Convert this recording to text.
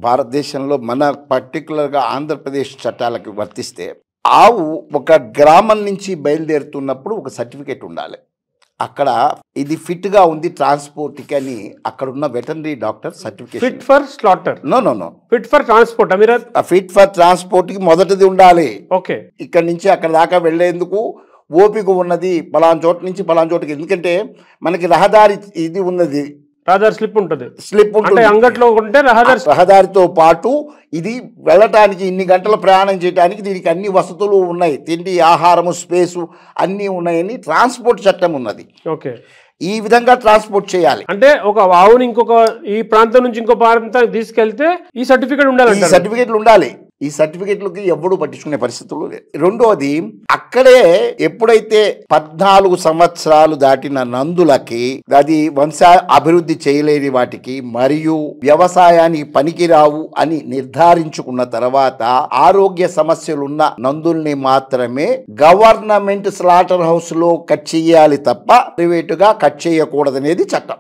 భారతదేశంలో మన పర్టికులర్గా ఆంధ్రప్రదేశ్ చట్టాలకు వర్తిస్తే ఆవు ఒక గ్రామం నుంచి బయలుదేరుతున్నప్పుడు ఒక సర్టిఫికేట్ ఉండాలి. అక్కడ ఇది ఫిట్గా ఉంది ట్రాన్స్పోర్ట్కి అని అక్కడ ఉన్న veterinary doctor certificate. Fit for slaughter? No, fit for transport. Fit for ట్రాన్స్పోర్ట్కి మొదటిది ఉండాలి. ఓకే, ఇక్కడ నుంచి అక్కడ దాకా వెళ్లేందుకు ఓపిక ఉన్నది, పలానా చోట నుంచి పలానా చోటకి. ఎందుకంటే మనకి రహదారి ఇది ఉన్నది, రహదారి స్లిప్ ఉంటుంది. స్లిప్ ఉంటుంది అంగట్లో ఉంటే రహదారితో పాటు ఇది వెళ్ళటానికి ఇన్ని గంటల ప్రయాణం చేయడానికి దీనికి అన్ని వసతులు ఉన్నాయి, తిండి ఆహారము స్పేసు అన్నీ ఉన్నాయని ట్రాన్స్పోర్ట్ చట్టం ఉన్నది. ఓకే, ఈ విధంగా ట్రాన్స్పోర్ట్ చేయాలి. అంటే ఒక ఆవుని ఈ ప్రాంతం నుంచి ఇంకో ప్రాంతానికి తీసుకెళ్తే ఈ సర్టిఫికేట్ ఉండాలి. ఈ సర్టిఫికేట్లు ఉండాలి. ఈ సర్టిఫికేట్లకి ఎవ్వడూ పట్టించుకునే పరిస్థితులు లేదు. రెండోది, అక్కడే ఎప్పుడైతే 14 సంవత్సరాలు దాటిన నందులకి అది వంశ అభివృద్ధి చేయలేని వాటికి మరియు వ్యవసాయానికి పనికిరావు అని నిర్ధారించుకున్న తర్వాత ఆరోగ్య సమస్యలున్న నందుల్ని మాత్రమే గవర్నమెంట్ స్లాటర్ హౌస్ లో కట్ చేయాలి తప్ప ప్రైవేటుగా కట్ చేయకూడదనేది చట్టం.